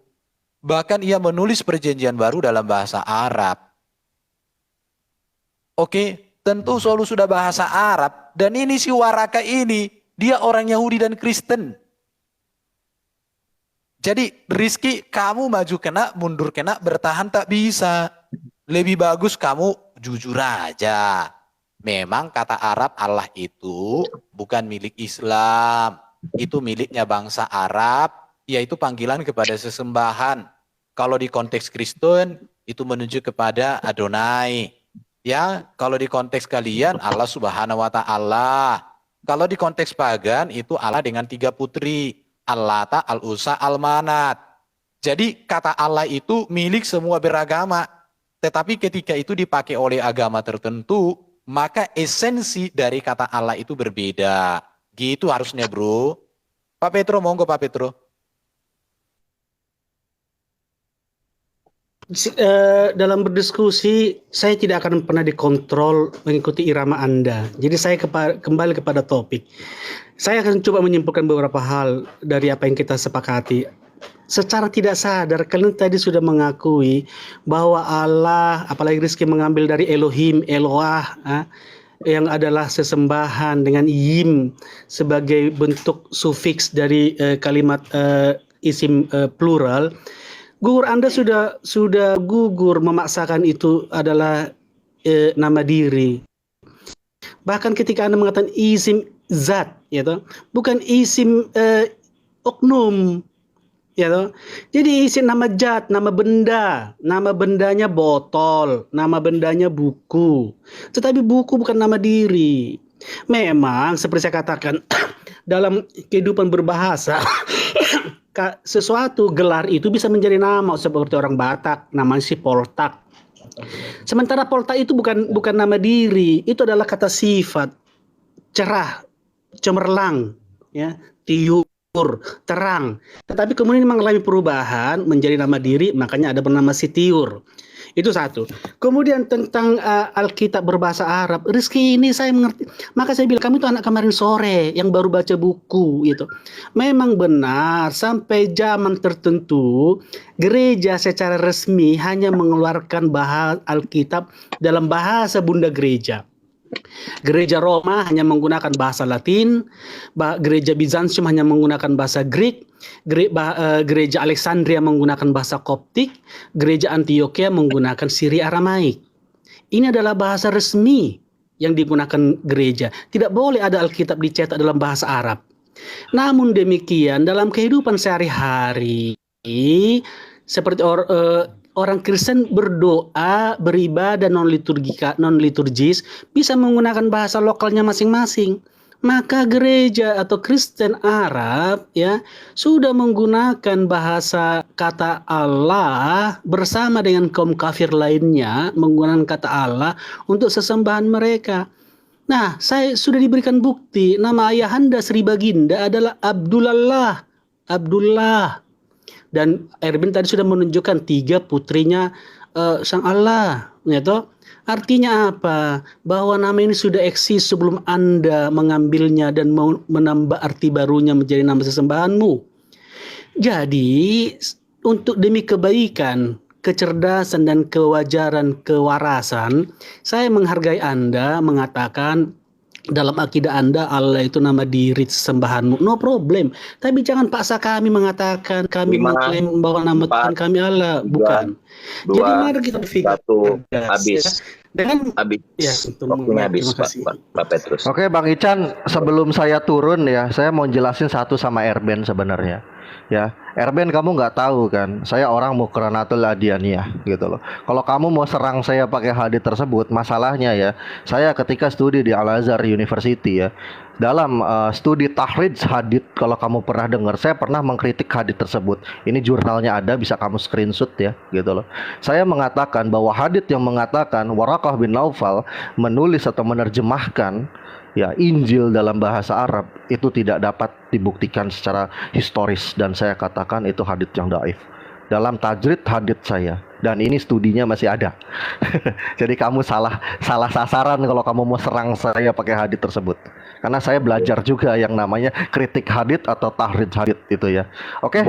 Bahkan ia menulis Perjanjian Baru dalam bahasa Arab. Oke, tentu selalu sudah bahasa Arab. Dan ini si Waraka ini, dia orang Yahudi dan Kristen. Jadi Rizki, kamu maju kena, mundur kena, bertahan tak bisa. Lebih bagus kamu jujur aja. Memang kata Arab Allah itu bukan milik Islam. Itu miliknya bangsa Arab, yaitu panggilan kepada sesembahan. Kalau di konteks Kristen, itu menunjuk kepada Adonai. Ya, kalau di konteks kalian, Allah Subhanahu wa Ta'ala. Kalau di konteks pagan, itu Allah dengan 3 putri. Al-Lata, Al-Uzza, Al-Manat. Jadi kata Allah itu milik semua beragama. Tetapi ketika itu dipakai oleh agama tertentu, maka esensi dari kata Allah itu berbeda. Gitu harusnya bro. Pak Petro, monggo Pak Petro. Dalam berdiskusi, saya tidak akan pernah dikontrol mengikuti irama Anda. Jadi saya kembali kepada topik. Saya akan coba menyimpulkan beberapa hal dari apa yang kita sepakati. Secara tidak sadar, kalian tadi sudah mengakui bahwa Allah, apalagi Rizki mengambil dari Elohim, Eloah, yang adalah sesembahan dengan yim sebagai bentuk sufiks dari kalimat isim plural. Gugur Anda sudah gugur memaksakan itu adalah nama diri. Bahkan ketika Anda mengatakan isim zat, ya toh, bukan isim oknum, ya toh. Jadi isim nama zat, nama benda, nama bendanya botol, nama bendanya buku. Tetapi buku bukan nama diri. Memang seperti saya katakan dalam kehidupan berbahasa sesuatu gelar itu bisa menjadi nama, seperti orang Batak namanya si Poltak. Sementara Poltak itu bukan nama diri, itu adalah kata sifat. Cerah, cemerlang, ya, tiur, terang. Tetapi kemudian mengalami perubahan menjadi nama diri, makanya ada bernama Sitiur. Itu satu. Kemudian tentang Alkitab berbahasa Arab, Rizki ini saya mengerti. Maka saya bilang, kamu itu anak kemarin sore yang baru baca buku gitu. Memang benar, sampai zaman tertentu gereja secara resmi hanya mengeluarkan bahasa Alkitab dalam bahasa bunda gereja. Gereja Roma hanya menggunakan bahasa Latin, gereja Bizantium hanya menggunakan bahasa Greek, gereja Alexandria menggunakan bahasa Koptik, gereja Antioquia menggunakan Siri Aramaik. Ini adalah bahasa resmi yang digunakan gereja. Tidak boleh ada Alkitab dicetak dalam bahasa Arab. Namun demikian dalam kehidupan sehari-hari seperti orang Kristen berdoa, beribadah non liturgis bisa menggunakan bahasa lokalnya masing-masing. Maka gereja atau Kristen Arab ya sudah menggunakan bahasa kata Allah bersama dengan kaum kafir lainnya menggunakan kata Allah untuk sesembahan mereka. Nah, saya sudah diberikan bukti nama ayahanda Sri Baginda adalah Abdullah. Dan Erben tadi sudah menunjukkan 3 putrinya Sang Allah, ya toh? Artinya apa? Bahwa nama ini sudah eksis sebelum Anda mengambilnya dan mau menambah arti barunya menjadi nama sesembahanmu. Jadi, untuk demi kebaikan, kecerdasan dan kewajaran, kewarasan, saya menghargai Anda mengatakan dalam akidah Anda Allah itu nama diri sesembahanmu, no problem. Tapi jangan paksa kami mengatakan kami mengklaim bahwa nama Tuhan kami Allah, bukan. Jadi mari kita berpikir habis. Dengan ya, waktunya habis Pak Petrus. Oke Bang Ican, sebelum saya turun ya, saya mau jelasin satu sama Erben sebenarnya. Ya, Erben kamu nggak tahu kan, saya orang Mukranatul Adianiyah gitu loh. Kalau kamu mau serang saya pakai hadits tersebut, masalahnya ya, saya ketika studi di Al-Azhar University ya, dalam studi tahrij hadits, kalau kamu pernah dengar, saya pernah mengkritik hadits tersebut. Ini jurnalnya ada, bisa kamu screenshot ya, gitu loh. Saya mengatakan bahwa hadits yang mengatakan Waraqah bin Naufal menulis atau menerjemahkan ya Injil dalam bahasa Arab itu tidak dapat dibuktikan secara historis, dan saya katakan itu hadits yang dhaif dalam tajrid hadits saya, dan ini studinya masih ada. Jadi kamu salah sasaran kalau kamu mau serang saya pakai hadits tersebut, karena saya belajar juga yang namanya kritik hadits atau tahrid hadits itu ya. Oke,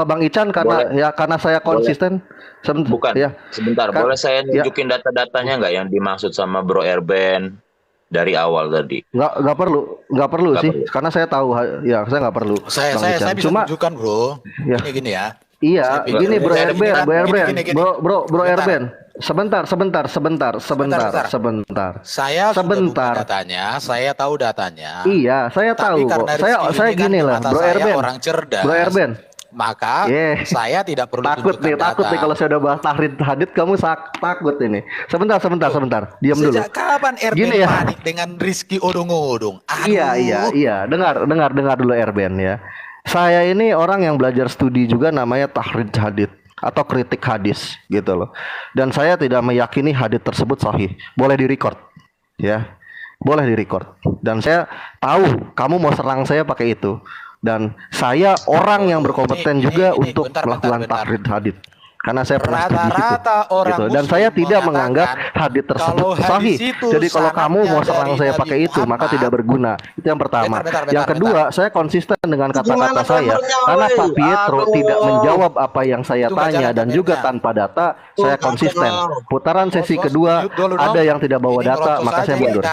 Bang Ican, karena saya konsisten. Sebentar, boleh saya nunjukin data-datanya nggak yang dimaksud sama Bro Erben dari awal tadi? Nggak perlu sih, karena saya tahu ya, saya nggak perlu. Saya bisa tunjukkan bro. Ya. Gini ya. Iya, gini Bro Erben. Sebentar. Saya tahu datanya. Iya, saya tahu kok. Saya gini lah, Bro Erben. Orang cerdas. Bro Erben. Maka saya tidak perlu takut nih kalau saya udah bahas tahrid hadits kamu takut ini. Sebentar. Diam dulu. Sejak kapan Erben panik dengan Rizky odong-odong? Iya. Dengar dulu Erben ya. Saya ini orang yang belajar studi juga namanya tahrid hadits atau kritik hadis gitu loh. Dan saya tidak meyakini hadits tersebut sahih. Boleh direcord ya. Boleh direcord. Dan saya tahu kamu mau serang saya pakai itu. Dan saya orang yang berkompeten juga untuk melakukan tahrid hadits, karena saya pernah studi itu, gitu. Dan saya tidak menganggap hadits tersebut sahih. Jadi kalau kamu mau serang saya pakai itu, maka tidak berguna. Itu yang pertama. Yang kedua, saya konsisten dengan kata-kata saya, karena Pak Pietro tidak menjawab apa yang saya tanya, dan juga tanpa data saya konsisten. Putaran sesi kedua ada yang tidak bawa data, maka saya mundur.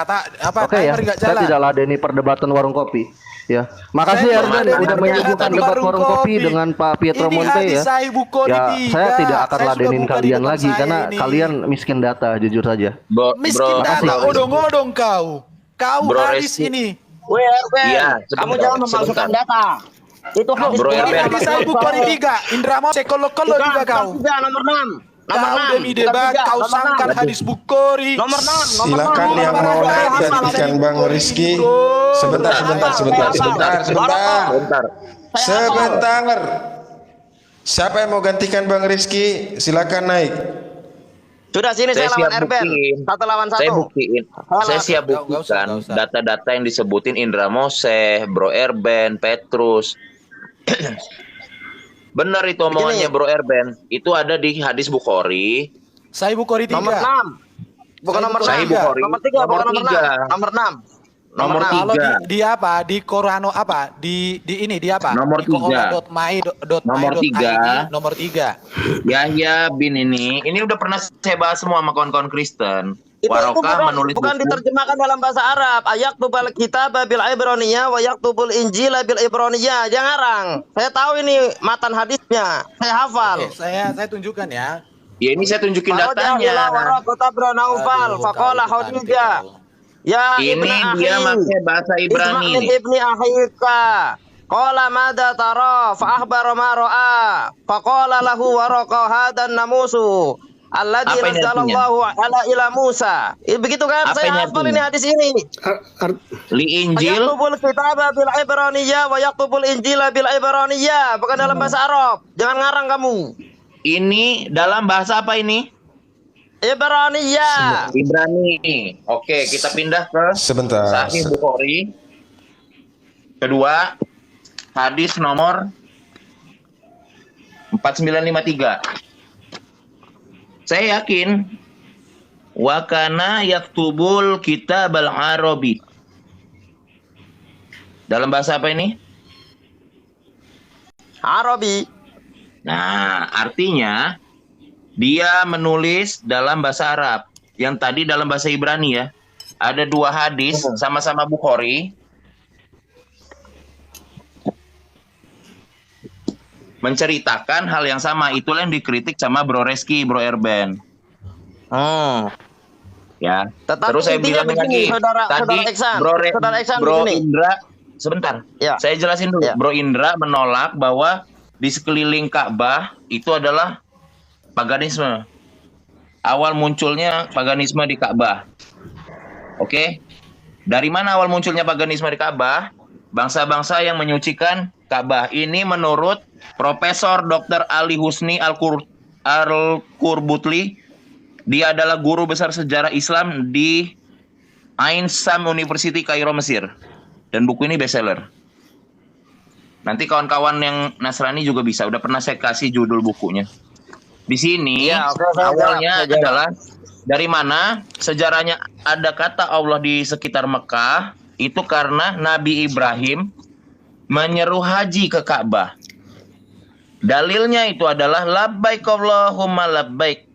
Oke ya, saya tidak ladeni perdebatan warung kopi. Ya, makasih Erben udah menyebutkan debat warung kopi dengan Pak Pietro Monte ya. Ya, saya tidak akan ladenin kalian lagi karena kalian miskin data, jujur saja. Miskin data, odong-odong kau hadis ini. Erben, kamu jangan memasukkan data. Itu hadis hadis Sahih Bukhari 3. Indra Sekolo-kolo juga kau. Nomor 6. Kau demi debat, kau sangkan hadis Bukhari. Nomor 6. Silakan yang mau gantikan Bang Rizky. Sebentar. Siapa yang mau gantikan Bang Rizky? Silakan naik. Sudah, sini saya lawan Erben. 1 lawan 1. Saya siap buktikan data-data yang disebutin Indra Moseh, Bro Erben, Petrus. Benar itu omongannya Bro Erben. Itu ada di hadis Bukhari. Sahih Bukhari 3. Nomor 6. Bukan nomor 6. Nomor 3, bukan nomor 6. Nomor 6. Nomor 3. Kalau di apa? Di Korano apa? Di ini di apa? Nomor 3. Nomor 3. Nomor 3. Yahya bin ini udah pernah saya bahas semua sama kawan-kawan Kristen. Itu Warokah menulis bukan buku. diterjemahkan dalam bahasa Arab. Ayaktubul kitaba bil ibraniyah wa yaktubul injila bil ibraniyah. Jangan ngarang. Saya tahu ini matan hadisnya. Saya hafal. Oke, saya tunjukkan ya. Ya ini saya tunjukin Faraja'u ila datanya. Waraqah bin Naufal Aduh, faqala kalau kita Khadijah ya Ini ibna dia akhi pakai bahasa Ibrani isma' min nih. ibni akhika qala madza tara fa akhbara ma ra'a faqala lahu Waraqah hadan namusu alladzi Apa ini nazzalallahu ala ila Musa. Begitu kan? Apa Saya ini hafal artinya? ini hadis ini. Li Injil. Yaktubul kitaba bil ibraniyah wa yaktubul injila bil ibraniyah, bukan dalam bahasa Arab. Jangan ngarang kamu. Ini dalam bahasa apa ini? Ibraniyah. Ibrani. Oke, kita pindah ke Sebentar. Sahih Bukhari. Kedua, hadis nomor 4953. Saya yakin wa kana yaktubul kitabal arabi. Dalam bahasa apa ini? Arabi. Nah, artinya dia menulis dalam bahasa Arab. Yang tadi dalam bahasa Ibrani ya. Ada dua hadis sama-sama Bukhari. Menceritakan hal yang sama. Itulah yang dikritik sama Bro Reski, Bro Erben. Ya. Tetapi Terus saya intinya bilang begini, lagi. saudara Tadi Iksan, Bro saudara Iksan Bro begini. Indra, sebentar. Ya. Saya jelasin dulu. Ya. Bro Indra menolak bahwa di sekeliling Ka'bah itu adalah paganisme. Awal munculnya paganisme di Ka'bah. Oke? Dari mana awal munculnya paganisme di Ka'bah? Bangsa-bangsa yang menyucikan Ka'bah. Ini menurut Profesor Dr. Ali Husni Al-Qurbutli. Dia adalah guru besar sejarah Islam di Ain Sam University Kairo, Mesir. Dan buku ini bestseller. Nanti kawan-kawan yang Nasrani juga bisa. Udah pernah saya kasih judul bukunya. Di sini Ya, oke, saya awalnya jawab. adalah dari mana sejarahnya ada kata Allah di sekitar Mekah itu karena Nabi Ibrahim menyeru haji ke Ka'bah. Dalilnya itu adalah labbaik Allahumma labbaik.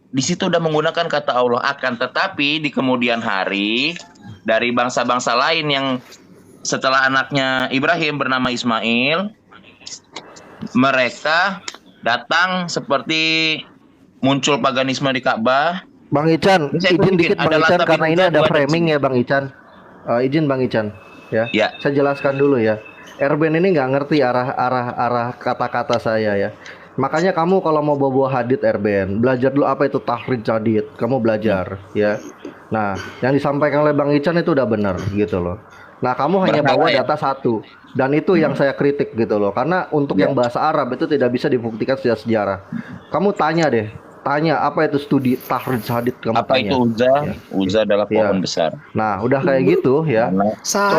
Di situ udah menggunakan kata Allah. Akan tetapi di kemudian hari dari bangsa-bangsa lain yang setelah anaknya Ibrahim bernama Ismail, mereka datang seperti muncul paganisme di Ka'bah. Bang Ican, Ini saya izin tunjukin, dikit Bang ada Ican Latabin karena ini Uda, ada dua framing di ya Bang Ican. Izin Bang Ican, ya. Ya. Saya jelaskan dulu ya. Erben ini nggak ngerti arah kata-kata saya ya. Makanya kamu kalau mau bawa hadit Erben, belajar dulu apa itu tahrid hadit. Kamu belajar ya. Nah, yang disampaikan oleh Bang Ican itu udah benar gitu loh. Nah, kamu hanya Bersalah bawa ya? data satu dan itu yang saya kritik gitu loh. Karena untuk yang bahasa Arab itu tidak bisa dibuktikan secara sejarah. Kamu tanya deh, tanya apa itu studi tahrid hadit, kamu Apa tanya. itu Uza? Ya. Uza adalah Ya. pohon besar. Nah, udah kayak gitu ya.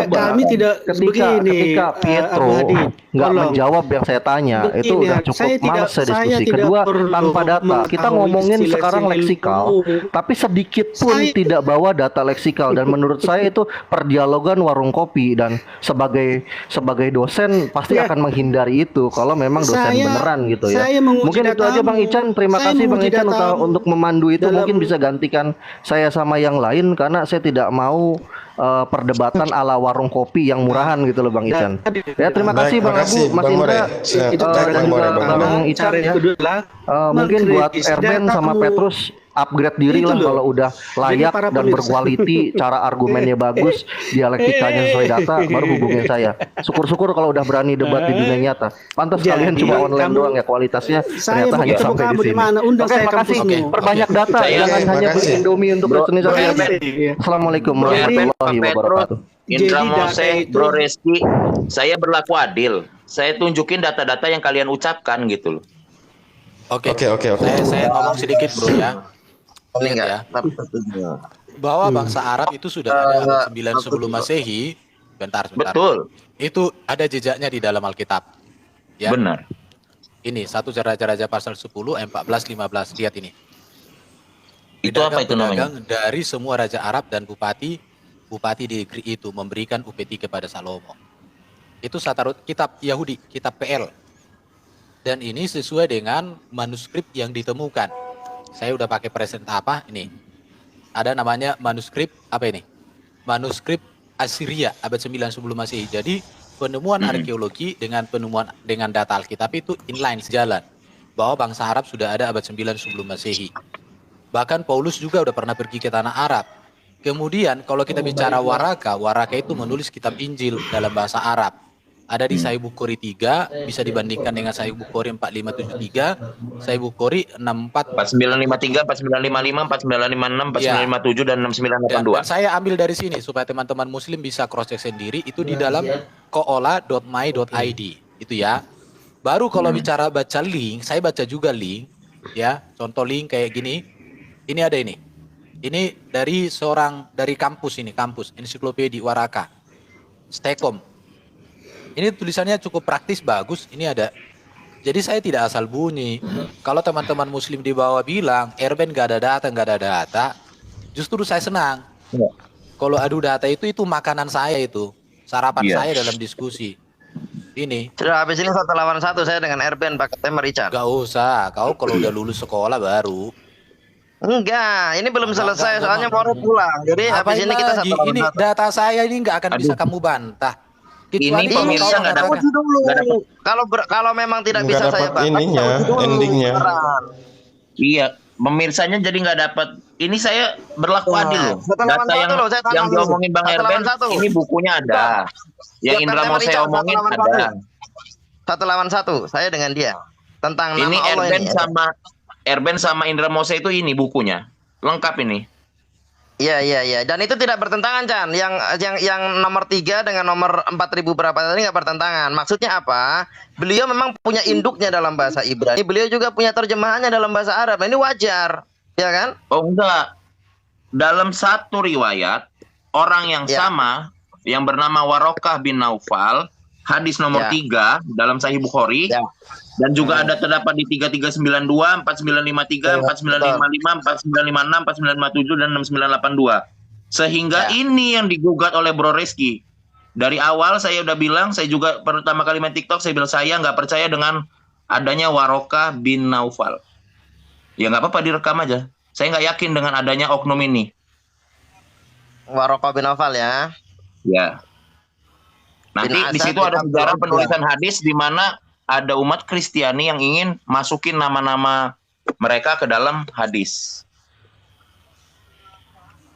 Kami tidak begini, Ketika Pietro Abu Hadi, nggak tolong. menjawab yang saya tanya, Begini, itu udah cukup saya tidak- males saya saya diskusi. tidak Kedua, perlu tanpa data. Kita mengetahui ngomongin istilah sekarang ilmu. leksikal, tapi sedikit pun Saya- tidak bawa data leksikal. Dan menurut saya itu perdialogan warung kopi, dan sebagai dosen pasti Ya. akan menghindari itu kalau memang dosen Saya- beneran gitu ya. saya menguji Mungkin itu aja Bang datamu. Ican. Terima Saya kasih Bang menguji Ican datamu. untuk memandu itu. Dalam- Mungkin bisa gantikan saya sama yang lain karena saya tidak mau perdebatan ala warung kopi yang murahan gitu loh Bang Ican. Ya, terima Baik, kasih Bang makasih, Abu, Mas Bang More. Indra, Siap. Itu Baik, dan Bang juga More, Bang Bang More. Ican Cara ya. yang kedua adalah Mungkin buat mengkritis Erben sama datamu. Petrus upgrade diri Itu lah loh. kalau udah layak para dan pemirsa. berkualiti, cara argumennya bagus, dialektikanya sesuai data, baru hubungin saya. Syukur-syukur kalau udah berani debat di dunia nyata. Pantas Jadi, kalian cuma online kamu- doang ya, kualitasnya Saya ternyata mau hanya ketemu sampai di kamu di sini. mana, undang Oke, saya makasih. kampusmu. Perbanyak data, Saya- jangan hanya beli makasih. Indomie untuk Bro, Indonesia. Bro Erben. Assalamualaikum Bro Erben, warahmatullahi Pak Petrus, wabarakatuh. Indra Jadi data Mose, itu- Bro Reski, saya berlaku adil. Saya tunjukin data-data yang kalian ucapkan gitu loh. Oke. Oke. Saya ngomong sedikit bro ya. Ini Ingat enggak, ya, tapi setuju. bahwa bangsa Arab itu sudah ada abad 9 sebelum Masehi. Bentar. Betul, Itu ada jejaknya di dalam Alkitab. Ya. benar. Ini 1 Raja-Raja pasal 10 ayat 14-15. Lihat ini. Itu apa itu namanya? Pedagang dari semua raja Arab dan bupati di negeri itu memberikan upeti kepada Salomo. Itu kitab Yahudi, kitab PL. Dan ini sesuai dengan manuskrip yang ditemukan. Saya udah pakai present apa ini? ada namanya manuskrip apa ini? Manuskrip Assyria abad 9 sebelum Masehi. Jadi penemuan arkeologi dengan data Alkitab itu inline, sejalan. Bahwa bangsa Arab sudah ada abad 9 sebelum Masehi. Bahkan Paulus juga udah pernah pergi ke tanah Arab. Kemudian kalau kita bicara Waraka itu menulis kitab Injil dalam bahasa Arab. Ada di Sahih Bukhari 3, bisa dibandingkan dengan Sahih Bukhari 4573, Sahih Bukhari 64, 4953, 4955, 4956, 4957 dan dan 6982. saya ambil dari sini supaya teman-teman muslim bisa cross check sendiri, itu di dalam koola.my.id itu ya. Baru kalau bicara baca link, saya baca juga link ya. Contoh link kayak gini. Ini ada ini. Ini dari kampus Ensiklopedia Waraka. Stekom. Ini tulisannya cukup praktis, bagus. Ini ada. Jadi saya tidak asal bunyi. Kalau teman-teman muslim di bawah bilang, Erben gak ada data, justru saya senang. Kalau adu data itu makanan saya itu. Sarapan saya dalam diskusi. Ini. Sudah habis ini 1 lawan 1 saya dengan Erben pakai tema Richard. Gak usah. Kau kalau udah lulus sekolah baru. Enggak, ini belum selesai soalnya mau pulang. Jadi habis ini kita 1 lawan 1. Ini data saya ini nggak akan bisa kamu bantah. Ini pemirsa nggak dapat dulu. Kalau memang tidak bisa saya bantah, ininya, endingnya. Iya, pemirsanya jadi nggak dapat. Ini saya berlaku adil loh. Data yang diomongin Bang Erben, ini bukunya ada. Yang Indra mau saya omongin ada. 1 lawan 1, saya dengan dia. Tentang nama Ini Allah Erben ini. Erben sama Indra Mose itu ini bukunya. Lengkap ini. Iya. Dan itu tidak bertentangan, Chan. Yang nomor 3 dengan nomor 4000 berapa tadi nggak bertentangan. Maksudnya apa? Beliau memang punya induknya dalam bahasa Ibrani. Beliau juga punya terjemahannya dalam bahasa Arab. Nah, ini wajar, ya kan? Oh enggak. Dalam satu riwayat, orang yang sama, yang bernama Warokah bin Naufal, hadis nomor 3 dalam Sahih Bukhari, dan juga ada terdapat di 3392, 4953, 4955, 4956, 4957 dan 6982. Sehingga ini yang digugat oleh Bro Reski. Dari awal saya udah bilang, saya juga pertama kali main TikTok saya bilang saya nggak percaya dengan adanya Warokah bin Naufal. Ya nggak apa-apa, direkam aja. Saya nggak yakin dengan adanya oknum ini. Warokah bin Naufal ya. Ya. Nanti di situ ada sejarah penulisan hadis di mana ada umat Kristiani yang ingin masukin nama-nama mereka ke dalam hadis.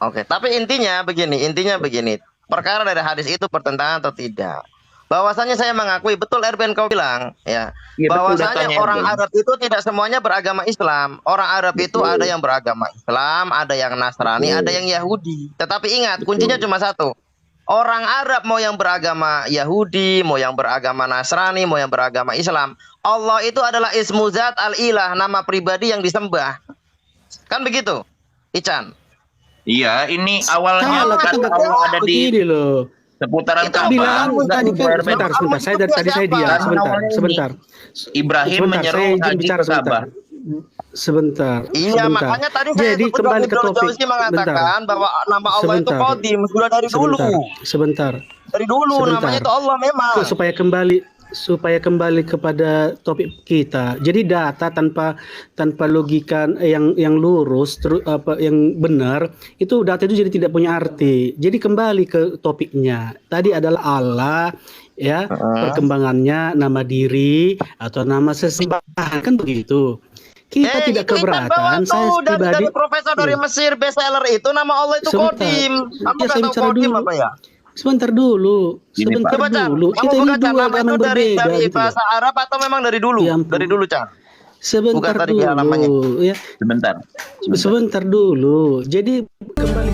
Oke, tapi intinya begini. Perkara dari hadis itu bertentangan atau tidak? Bahwasanya saya mengakui betul Erben kau bilang ya, bahwasanya orang Arab itu tidak semuanya beragama Islam. Orang Arab itu ada yang beragama Islam, ada yang Nasrani, ada yang Yahudi. Tetapi ingat, kuncinya cuma satu. Orang Arab mau yang beragama Yahudi, mau yang beragama Nasrani, mau yang beragama Islam, Allah itu adalah Ismu Zat Al-Ilah, nama pribadi yang disembah. Kan begitu, Ican? Iya, ini awalnya kan Allah ada di seputaran Ka'bah. Sebentar. Saya dari tadi saya diam. Sebentar. Ibrahim menyeru haji ke Ka'bah. Sebentar. Iya, makanya tadi saya kembali ke topik. Mengatakan bahwa nama Allah itu Qadim sudah dari dulu. Sebentar. Dari dulu namanya itu Allah memang. Supaya kembali kepada topik kita. Jadi data tanpa logika yang lurus, yang benar, itu data itu jadi tidak punya arti. Jadi kembali ke topiknya. Tadi adalah Allah, ya, perkembangannya nama diri atau nama sesembahan, kan begitu. Kita tidak keberatan. Saya pribadi dari profesor dari Mesir bestseller itu nama Allah itu Qadim. Aku nggak tahu Qadim apa ya. Sebentar dulu. Kita ini dua agama berbeda. Dari bahasa Arab atau memang dari dulu? Dari dulu, Cang. Sebentar dulu. Ya. Sebentar dulu. Jadi kembali